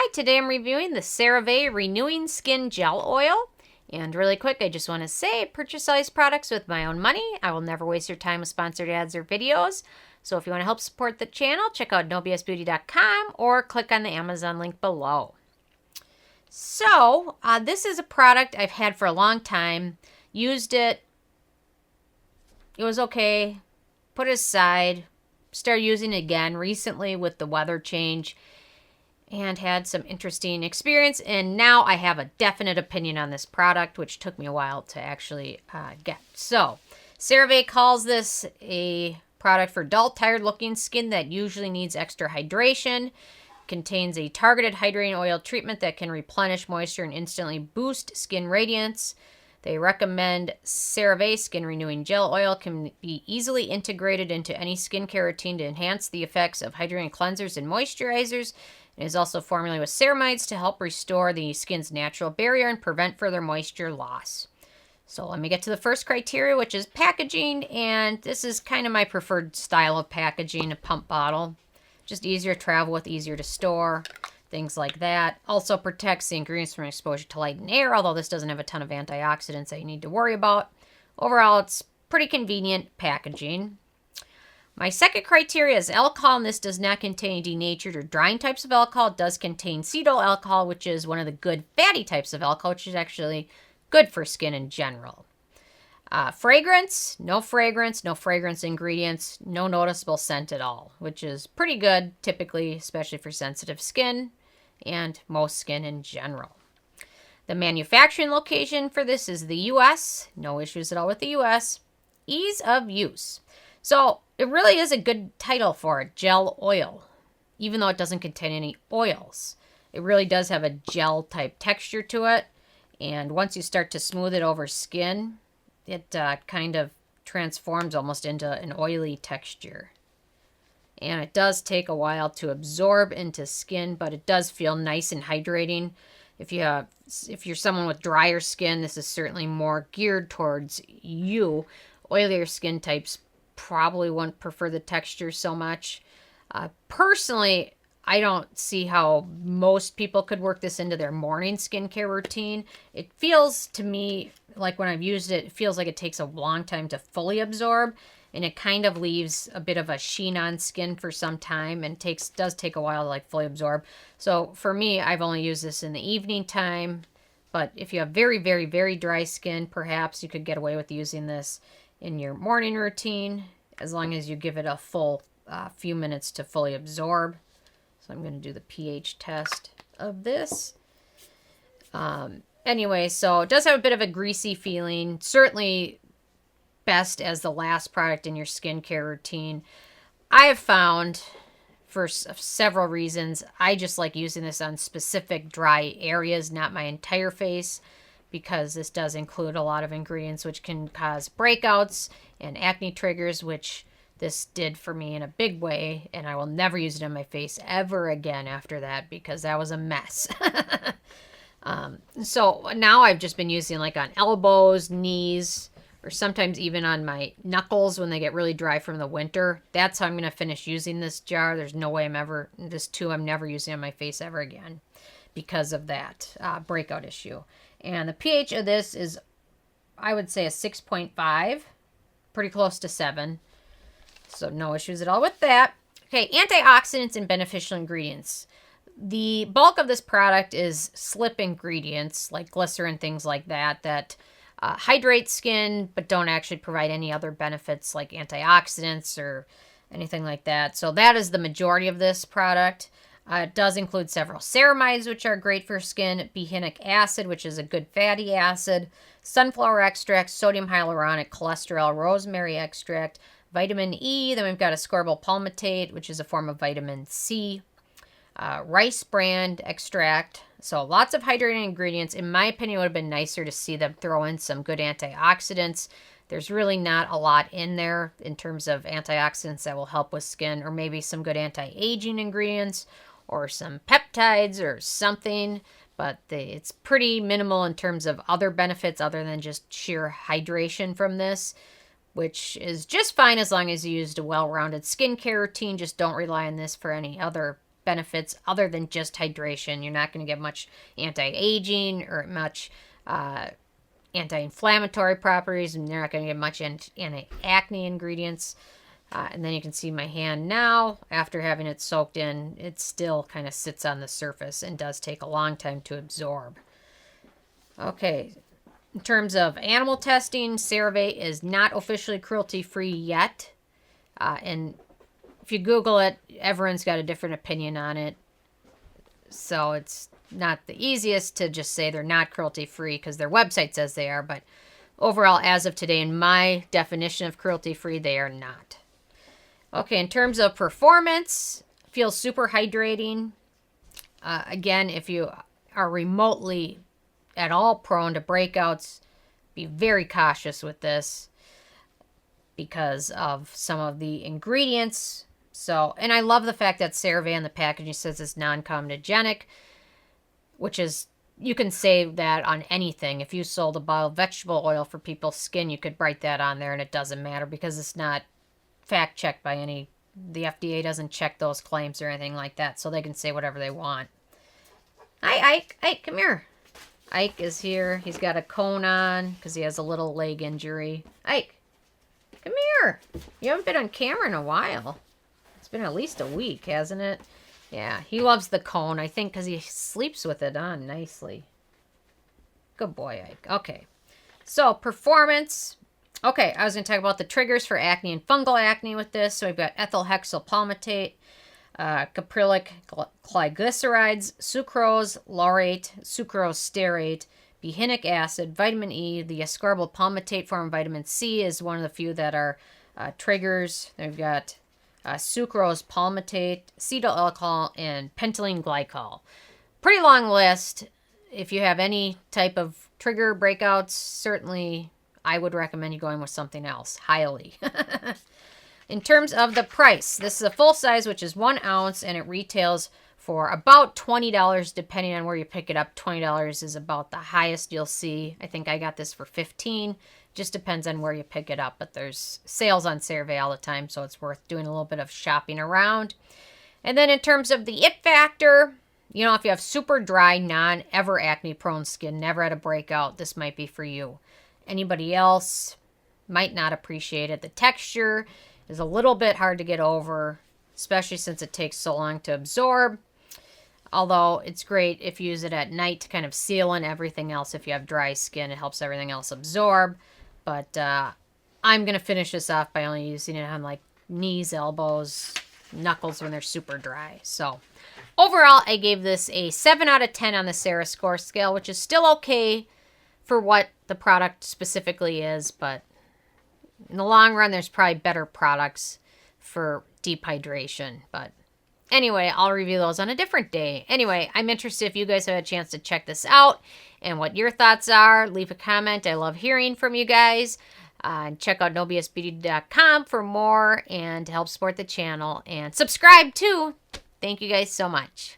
Hi, today I'm reviewing the CeraVe Renewing Skin Gel Oil. And really quick, I just want to say, purchase all these products with my own money. I will never waste your time with sponsored ads or videos. So if you want to help support the channel, check out nobsbeauty.com or click on the Amazon link below. So, this is a product I've had for a long time. Used it. It was okay. Put it aside. Started using it again recently with the weather change. And had some interesting experience, and now I have a definite opinion on this product, which took me a while to actually get. So, CeraVe calls this a product for dull, tired-looking skin that usually needs extra hydration. Contains a targeted hydrating oil treatment that can replenish moisture and instantly boost skin radiance. They recommend CeraVe Skin Renewing Gel Oil can be easily integrated into any skincare routine to enhance the effects of hydrating cleansers and moisturizers. It is also formulated with ceramides to help restore the skin's natural barrier and prevent further moisture loss. So let me get to the first criteria, which is packaging, and this is kind of my preferred style of packaging, a pump bottle. Just easier to travel with, easier to store, things like that. Also protects the ingredients from exposure to light and air, although this doesn't have a ton of antioxidants that you need to worry about. Overall, it's pretty convenient packaging. My second criteria is alcohol, and this does not contain denatured or drying types of alcohol. It does contain cetyl alcohol, which is one of the good fatty types of alcohol, which is actually good for skin in general. Fragrance, no fragrance ingredients, no noticeable scent at all, which is pretty good typically, especially for sensitive skin and most skin in general. The manufacturing location for this is the U.S. No issues at all with the U.S. Ease of use. So it really is a good title for it, gel oil, even though it doesn't contain any oils. It really does have a gel type texture to it. And once you start to smooth it over skin, it kind of transforms almost into an oily texture. And it does take a while to absorb into skin, but it does feel nice and hydrating. If you're someone with drier skin, this is certainly more geared towards you. Oilier skin types probably won't prefer the texture so much. Personally, I don't see how most people could work this into their morning skincare routine. It feels to me like when I've used it, it feels like it takes a long time to fully absorb, and it kind of leaves a bit of a sheen on skin for some time, and does take a while to like fully absorb. So for me, I've only used this in the evening time, but if you have very, very, very dry skin, perhaps you could get away with using this in your morning routine, as long as you give it a full few minutes to fully absorb. So I'm going to do the pH test of this. Anyway, so it does have a bit of a greasy feeling. Certainly best as the last product in your skincare routine. I have found, for several reasons, I just like using this on specific dry areas, not my entire face, because this does include a lot of ingredients which can cause breakouts and acne triggers, which this did for me in a big way, and I will never use it on my face ever again after that, because that was a mess. So now I've just been using like on elbows, knees, or sometimes even on my knuckles when they get really dry from the winter. That's how I'm going to finish using this jar. There's no way I'm never using on my face ever again because of that breakout issue. And the pH of this is, I would say, a 6.5, pretty close to 7. So no issues at all with that. Okay, antioxidants and beneficial ingredients. The bulk of this product is slip ingredients like glycerin, things like that, that hydrate skin but don't actually provide any other benefits like antioxidants or anything like that. So that is the majority of this product. It does include several ceramides, which are great for skin, behenic acid, which is a good fatty acid, sunflower extract, sodium hyaluronic, cholesterol, rosemary extract, vitamin E. Then we've got ascorbyl palmitate, which is a form of vitamin C, rice bran extract. So lots of hydrating ingredients. In my opinion, it would have been nicer to see them throw in some good antioxidants. There's really not a lot in there in terms of antioxidants that will help with skin, or maybe some good anti-aging ingredients or some peptides or something. But it's pretty minimal in terms of other benefits other than just sheer hydration from this, which is just fine as long as you used a well-rounded skincare routine. Just don't rely on this for any other benefits other than just hydration. You're not going to get much anti-aging or much anti-inflammatory properties, and you're not going to get much anti-acne ingredients. And then you can see my hand now, after having it soaked in, it still kind of sits on the surface and does take a long time to absorb. Okay, in terms of animal testing, CeraVe is not officially cruelty-free yet. And if you Google it, everyone's got a different opinion on it. So it's not the easiest to just say they're not cruelty-free because their website says they are. But overall, as of today, in my definition of cruelty-free, they are not. Okay, in terms of performance, feels super hydrating. Again, if you are remotely at all prone to breakouts, be very cautious with this because of some of the ingredients. So, and I love the fact that CeraVe on the packaging says it's non-comedogenic, which is, you can say that on anything. If you sold a bottle of vegetable oil for people's skin, you could write that on there and it doesn't matter because it's not fact-checked by any, the FDA doesn't check those claims or anything like that, so they can say whatever they want. Hi, Ike. Ike, come here. Ike is here. He's got a cone on because he has a little leg injury. Ike, come here. You haven't been on camera in a while. It's been at least a week, hasn't it? Yeah, he loves the cone, I think, because he sleeps with it on nicely. Good boy, Ike. Okay. So, performance. Okay, I was going to talk about the triggers for acne and fungal acne with this. So, we've got ethylhexyl palmitate, Caprylic glycerides, sucrose, laurate, sucrose, stearate, behinic acid, vitamin E. The ascorbyl palmitate form of vitamin C is one of the few that are triggers. Then we've got sucrose, palmitate, acetyl alcohol, and pentylene glycol. Pretty long list. If you have any type of trigger breakouts, certainly I would recommend you going with something else, highly. In terms of the price, this is a full size, which is 1 ounce, and it retails for about $20, depending on where you pick it up. $20 is about the highest you'll see. I think I got this for $15. Just depends on where you pick it up, but there's sales on CeraVe all the time, so it's worth doing a little bit of shopping around. And then in terms of the it factor, you know, if you have super dry, non-ever acne-prone skin, never had a breakout, this might be for you. Anybody else might not appreciate it. The texture is a little bit hard to get over, especially since it takes so long to absorb. Although it's great if you use it at night to kind of seal in everything else. If you have dry skin, it helps everything else absorb. But I'm going to finish this off by only using it on like knees, elbows, knuckles when they're super dry. So overall, I gave this a 7 out of 10 on the Cera score scale, which is still okay for what the product specifically is. But in the long run, there's probably better products for deep hydration. But anyway, I'll review those on a different day. Anyway, I'm interested if you guys have a chance to check this out and what your thoughts are. Leave a comment. I love hearing from you guys. Check out nobsbeauty.com for more and to help support the channel. And subscribe too. Thank you guys so much.